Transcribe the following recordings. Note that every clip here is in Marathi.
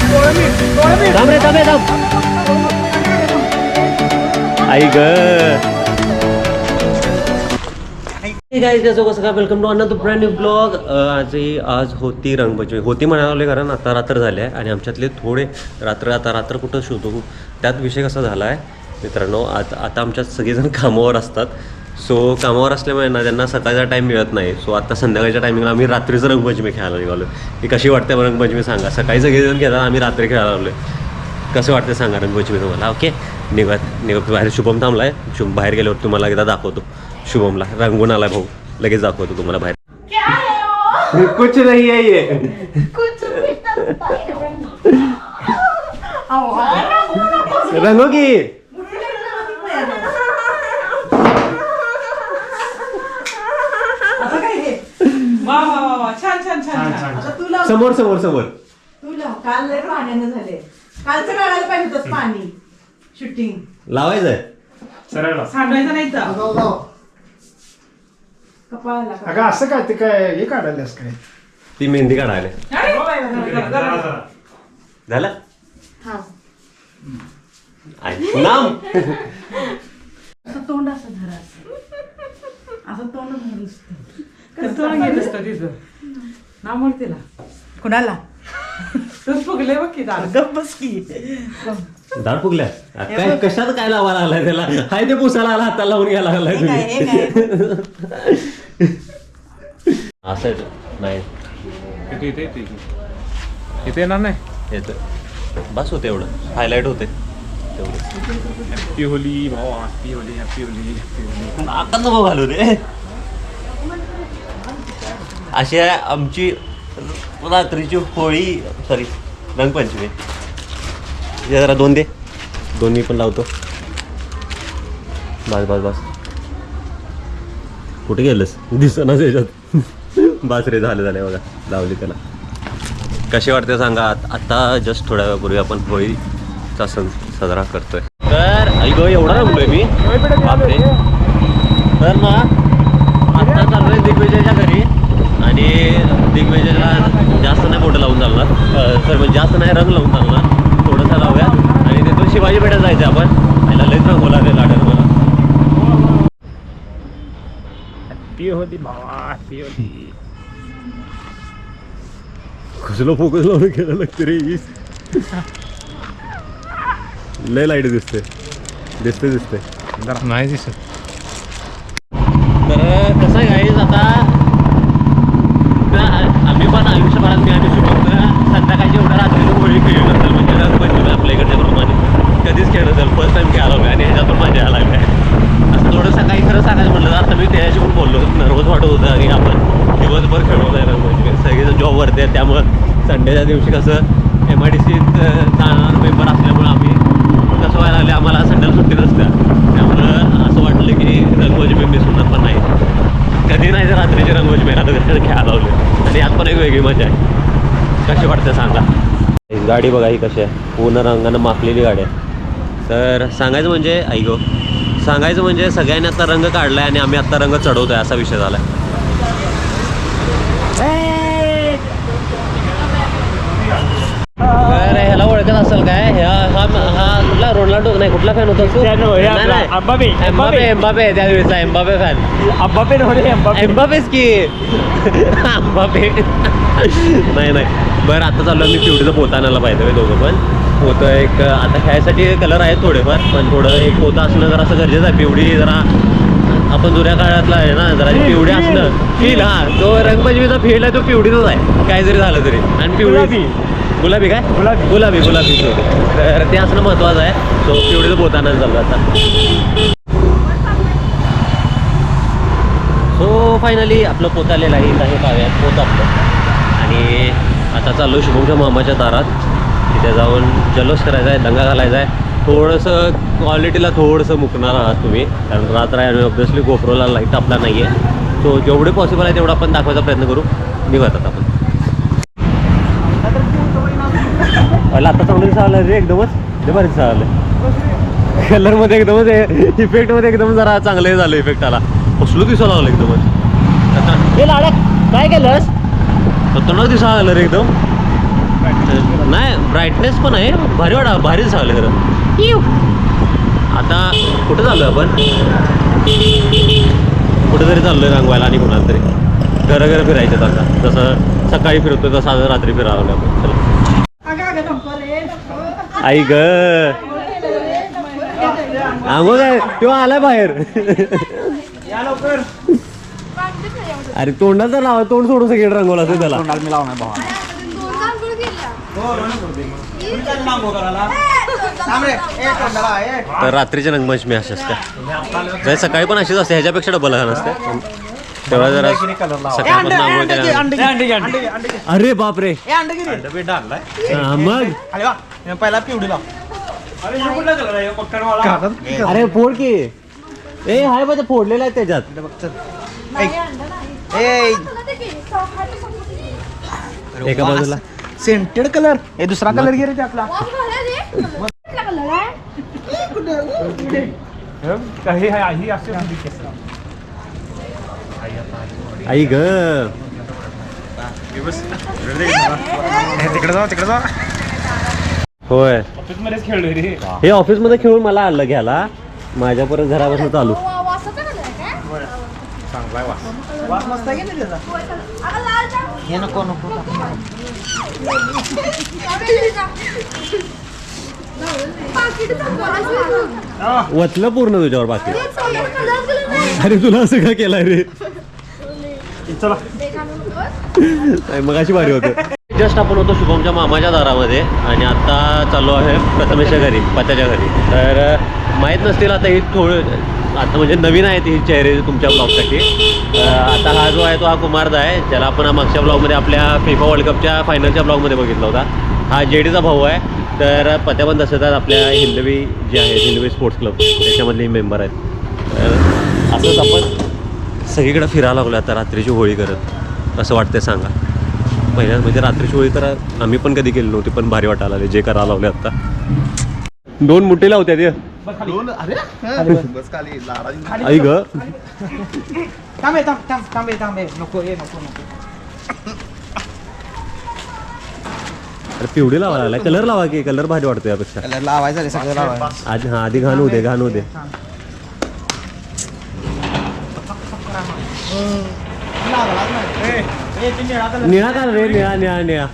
थांब रे थांब रे थांब आई ग कसं काय welcome to another brand new blog. आज होती रंगपंचमी होती म्हणाले कारण आता रात्र झाली आहे आणि आमच्यातले थोडे रात्र कुठं शोधू त्यात विषय कसा झाला आहे मित्रांनो. आता आमच्यात सगळेजण कामावर असतात. सो कामावर असल्यामुळे ना त्यांना सकाळचा टाईम मिळत नाही. सो आता संध्याकाळच्या टायमिंगला आम्ही रात्रीचं रंगपंचमी खेळायला निघालो. ही कशी वाटते रंगपंचमी सांगा. सकाळी सगळेजण खेळतात आम्ही रात्री खेळायला लागलो. कसं वाटतं सांगा रंगपंचमी तुम्हाला. ओके निघत बाहेर शुभम थांबला आहे. बाहेर गेल्यावर तुम्हाला एकदा दाखवतो. शुभमला रंगून आलाय भाऊ लगेच दाखवतो तुम्हाला बाहेर. कुछ नाही आहे ये रंगो की समोर समोर समोर तुला काल लय पाण्यानं झाले. कालचं काढायला पाहिजे होतं पाणी शूटिंग लावायचंय सांडायचं नाही कपाळाला. अगं असं काय ते काय हे काढायलास काय ती मेहंदी काढायला झालं नाम असं तोंड असं धरा असं तोंड धर नाव म्हण तिला कुणाला फुगले बघ की बस की दाढ फुगल्या काय कशात काय लावायला लागलाय त्याला. हाय ते पुसायला आला हाताला लावून घ्यायला लागलाय तुम्ही. असं नाही इथे येणार नाही. येतं बस होते एवढं हायलाईट होते तेवढं. हॅपी होली भाऊ happy Holy happy Holy happy Holy. आता नको घालू रे. अशी आहे आमची रात्रीची होळी सॉरी रंगपंचमी. हे जरा दोन दे दोन्ही पण लावतो. बस बस बस कुठे गेलंस दिसनाच याच्यात. बस रे झालं बघा लावली त्याला. कशी वाटते सांगा. आता जस्ट थोड्या वेळापूर्वी आपण होळीचा सण साजरा करतोय. तर ऐक एवढा रंगलोय मी बापरे. तर ना आता चालू आहे दिग्विजयच्या घरी आणि दिग्विजयला जास्त नाही मोठं लावून चालणार. सर म्हणजे जास्त नाही रंग लावून चालणार. थोडंसं लावूया आणि तिथून शिवाजी पेठेत जायचं आपण. पहिला लईच रंग बोला रे लाडेल मला. हॅपी होली भावा हॅपी होली. कसलं फोकस लावून केलं लागते रे. लय लाईट दिसते दिसते नाही दिसत. तर कसं आहे गाईज आता आम्ही पण आयुष्यभरात मी आणि शुभम संध्याकाळची एवढ्या रात्री होळी खेळली नसेल म्हणजे रंगपंचमी आपल्या इकडच्या प्रमाणे कधीच खेळलं नसेल. फर्स्ट टाइम खेळायला लागलो आणि ह्याच्यातून मजा यायला लागली आहे. असं थोडं सकाळी खरं सांगायचं म्हटलं तर आता मी त्याच्याशी पण बोललो नर्वस वाटत होतं की आपण दिवसभर खेळवलं आहे रंगपंचमी. सगळेजण जॉबवरती आहे त्यामुळं संडेच्या दिवशी कसं MIDCत जाणार मेंबर असल्यामुळं आम्ही कसं व्हायला लागले आम्हाला संडेला सुट्टी नसत्या. त्यामुळं असं वाटलं की रंगपंचमी मिस होणार पण नाही. कधी नाही तर रात्रीची रंगपंचमी आता खेळायला लावली आणि यात पण एक वेगळी मजा आहे. कशी वाटते सांगा. गाडी बघा ही कशी आहे पूर्ण रंगानं माखलेली गाडी आहे. तर सांगायचं म्हणजे सगळ्यांनी आता रंग काढला आहे आणि आम्ही आत्ता रंग चढवतो आहे असा विषय झाला आहे. तर ह्याला ओळखत असेल काय हा कुठला रोनाल्डो नाही कुठला फॅन होता एम्बापे त्यावेळेचा एम्बापे फॅन एम्बापेच की एम्बापे नाही बरं आता चालू मी पिवडीचं पोतं आणायला पाहिजे दोघं पण. पोतं एक आता खेळायसाठी कलर आहेत थोडेफार पण थोडं एक पोतं असणं जरा असं गरजेचं आहे. पिवडी जरा आपण जुन्या काळातला आहे ना जरा पिवडी असणं फील. जो रंगपंचमीचा फील आहे तो पिवडीचाच आहे काय जरी झालं तरी. आणि पिवळी गुलाबी काय गुलाबी तर ते असणं महत्त्वाचं आहे. तो पिवडीचं पोतं आणायला चालू आता. सो फायनली आपलं पोतं आलेलं आहे. काही पाव्यात पोतं आपलं आणि आता चाललो शुभमच्या मामाच्या दारात. तिथे जाऊन जल्लोष करायचा आहे दंगा घालायचा आहे. थोडंसं क्वालिटीला थोडंसं मुकणार आहात तुम्ही कारण रात्र आहे आणि ऑब्वियसली गोप्रोला लाईट आपला नाही आहे. सो जेवढे पॉसिबल आहे तेवढा आपण दाखवायचा प्रयत्न करू. निघतात आपण. आता चांगलं दिसा आलं रे एकदमच ते भारी दिसा आलं. कलरमध्ये एकदमच इफेक्टमध्ये एकदम जरा चांगलं झालं. इफेक्ट आला कसलं दिसायला लागलं एकदमच. हे लाडक काय केलंस खतरनाक दिसायला लागलं रे एकदम. नाही ब्राईटनेस पण आहे भारी वाटा भारीच झालं खरं. आता कुठं चाललोय आपण कुठेतरी चाललोय रंगवायला आणि कुणाला तरी घरं फिरायचं आता जसं सकाळी फिरतोय तसं आज रात्री फिरावं आपण. चला आई ग मग तो आलाय बाहेर. अरे तोंडाचं नाव तोंड सोडून सगळे रंगवलं असेल त्याला. तर रात्रीचे रंगपंचमी अशी असते सकाळी पण अशीच असते ह्याच्यापेक्षा डबल लहान असते तेव्हा जरा सकाळपासून आंघोळ केल्या. अरे बापरे मग पहिला पिवडी लाव. अरे फोड की ए हाय बघ फोडलेला आहे त्याच्यात. एका बाजूला सेंटेड कलर हे दुसरा कलर घे रे ते आपला. आई ग तिकडे जा होय ऑफिस मध्येच खेळलोय रे. हे ऑफिस मध्ये खेळून मला आणलं घ्यायला माझ्या परत घरापासून चालू. चांगलाय वास मस्त आहे की त्याचा. हे नको वतलं पूर्ण तुझ्यावर बाकी. अरे तुला असं का केलंय रे. चला मग अशी भारी होतं. जस्ट आपण होतो शुभमच्या मामाच्या दारामध्ये आणि आता चाललो आहे प्रथमेशच्या घरी पत्याच्या घरी. तर माहीत नसतील आता ही आता म्हणजे नवीन आहेत ही चेहरे तुमच्या ब्लॉगसाठी. आता हा जो आहे तो हा कुमारदा आहे ज्याला आपण मागच्या ब्लॉगमध्ये आपल्या फिफा वर्ल्ड कपच्या फायनलच्या ब्लॉगमध्ये बघितला होता. हा जेडीचा भाऊ आहे. तर पत्या पण तसंच आपल्या हिंदवी जे आहे हिंदवी स्पोर्ट्स क्लब त्याच्यामधले मेंबर आहेत. तर असंच आपण सगळीकडे फिरायला लागलो आता रात्रीची होळी करत. कसं वाटतंय सांगा. पहिल्या म्हणजे रात्रीची होळी तर आम्ही पण कधी केली नव्हती पण भारी वाटायला लागले जे करायला लावले आता. 2 मुठे लावत्या ते आई ग थांबे नको. अरे पिवडी लावा लागला कलर लावा की कलर भारी वाटतो यापेक्षा. कलर लावायचा रे सगळं लावायचं. आधी आधी घाण होऊ दे. निळा का रे निळा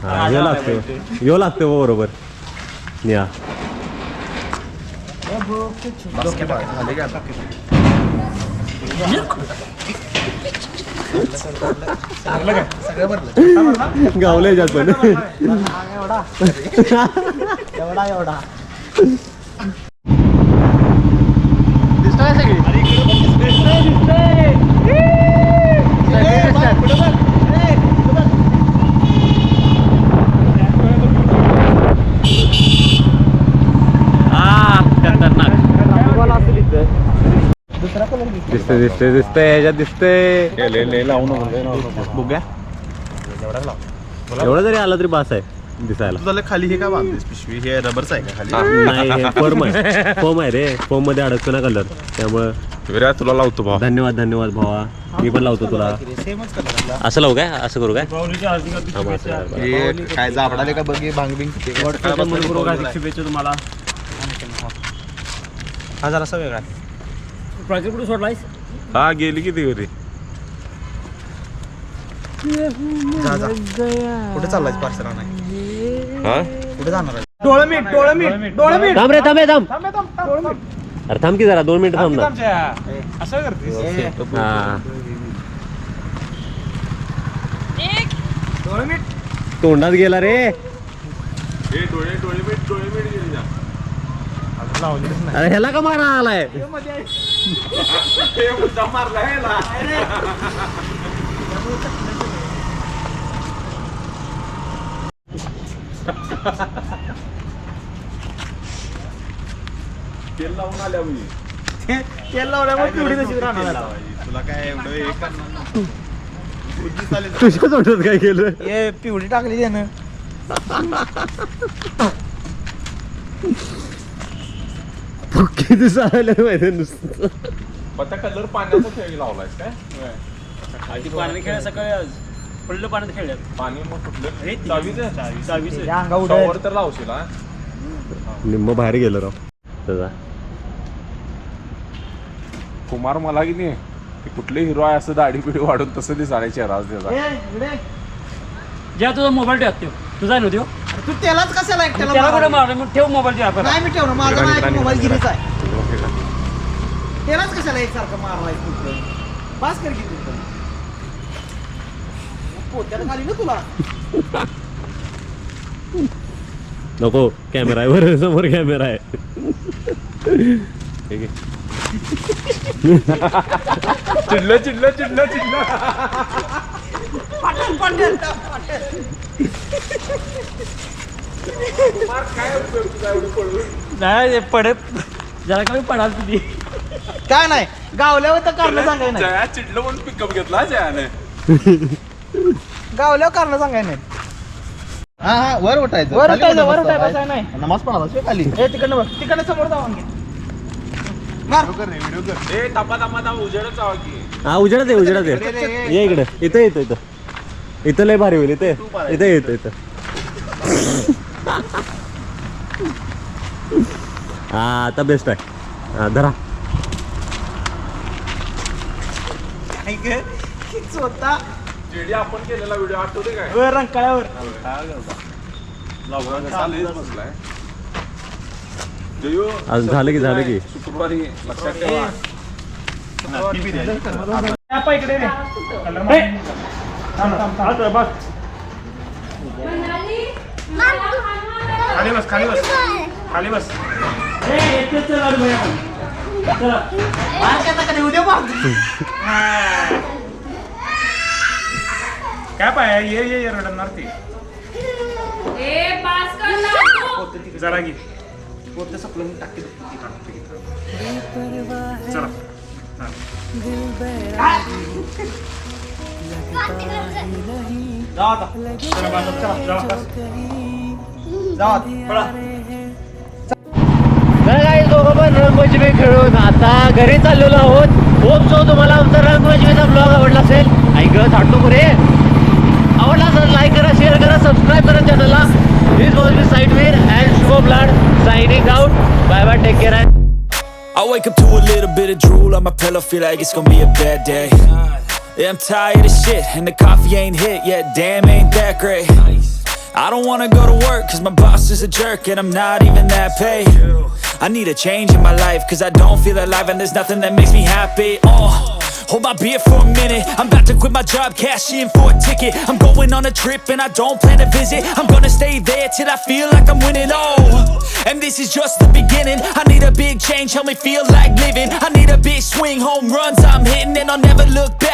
हा यो लागतो बरोबर निळा. गावले जात पण एवढा दिसतोय दिसतंय ह्याच्यात दिसतंय. बघूया एवढं जरी आलं तरी बास आहे दिसायला. तुला खाली हे का बांधलीस पिशवी हे रबरच आहे का खाली? नाही हे फोम आहे रे. फोम मध्ये अडकतो ना कलर त्यामुळे. तुला लावतो भाऊ. धन्यवाद भावा. मी पण लावतो तुला. असं लावू काय असं करू काय काय जाबडाले का बघ भांगबिंग तुम्हाला. हा जरा असं वेगळा प्रोजेक्ट कुठे सोडलायस. हा गेली किती होती. कुठे चाललाय पार्सल नाही. हा कुठे जाणार आहे. डोळे मीठ थांब रे थांब. अरे थांब की जरा 2 मिनिटं थांब ना. असं करतेस. हा तोंडात गेला रे. अरे ह्याला का मारा आलाय. तेल लावून आल्या तेल लावल्यामुळे पिवडी तशी राहणार. तुला काय एवढं हे करणार. तुझ्या तोंडात काय केलं. हे पिवडी टाकली त्यानं. किती दिसायला माहिती नुसतं. पत्ता कलर पाण्याचा खेळ लावलायस काय आधी पाण्यात खेळल्या सकाळी आज पडलं पाण्यात खेळल्यात पाणी मग कुठलं अरे, चावीच या वर तर लावशील हा निम्म बाहेर गेलो राव त्याचा कुमार मला की नाही ते कुठले हिरो आहे असं दाढी बिडी वाढून तसं दिसायला चेहरा त्याचा ज्या तुझा मोबाईल ठेव तुझा नव्हती तू त्यालाच कशाला एकट्याला त्याला कुठे मारायला? मारलं मग ठेव मोबाईल तुझ्या नाही मी ठेवणार माझा इकडं, नाही इकडं, मोबाईल इकडं. गिरीच आहे त्यालाच कशाला एकसारखं मारलाय तू पास कर की तू पोत्याला खाली ना तुला नको कॅमेरा आहे बरं समोर कॅमेरा आहे ठीक आहे चिडलं चिडलं चिडलं चिडलं पाटण पाटण कुमार काय उपयोग तुझा एवढं पळून नाही पडत जरा कमी पडाल तुझी काय नाही गावल्यावर तर कारण सांगाय नाही जया चिडलं म्हणून पिकअप घेतला जयाने गावल्यावर कारण सांगाय नाही हा वर उठायचं वर उठायचं नाही नमाज पडायला खाली ए तिकडनं बघ तिकडनं समोर जाऊन घे मार व्हिडिओ कर ए तापा तापा तापा उजेडच जावा की हा उजेडच आहे उजेडच आहे ये इकडे इथं येतो इथं लय भारी होईल इथे येतो इथं हा आता बेस्ट आहे हा धरा स्वतः जेडी आपण केलेला व्हिडिओ आठवते काय वर रंकाळ्यावर बसलाय जयो आज झालं की शुक्रवारी लक्षात ठेवा इकडे रे खाली बस खाली बस खाली बस उद्या मार काय पाय ये रडणार ती जरा घे पोते सपलं टाकी चला जाऊ आता दोघं पण रंगपंचमी खेळून आता घरी चाललेलो आहोत होप सो तुम्हाला आमचा रंगपंचमीचा ब्लॉग आवडला असेल ऐक थांबतो पुरे आवडला असेल लाईक करा शेअर करा सबस्क्राईब करा चॅनलला प्लीज वॉच मी Saidveer and Shubham Lad signing out bye bye take care I wake up to a little bit of drool on my pillow, feel like it's gonna be a bad day. Yeah, I'm tired of shit, and the coffee ain't hit yet, damn ain't that great. I don't wanna go to work, cause my boss is a jerk, and I'm not even that paid. I need a change in my life, cause I don't feel alive, and there's nothing that makes me happy. Hold my beer for a minute, I'm about to quit my job, cash in for a ticket. I'm going on a trip and I don't plan to visit. I'm gonna stay there till I feel like I'm winning, and this is just the beginning. I need a big change, help me feel like living. I need a big swing, home runs I'm hitting, and I'll never look back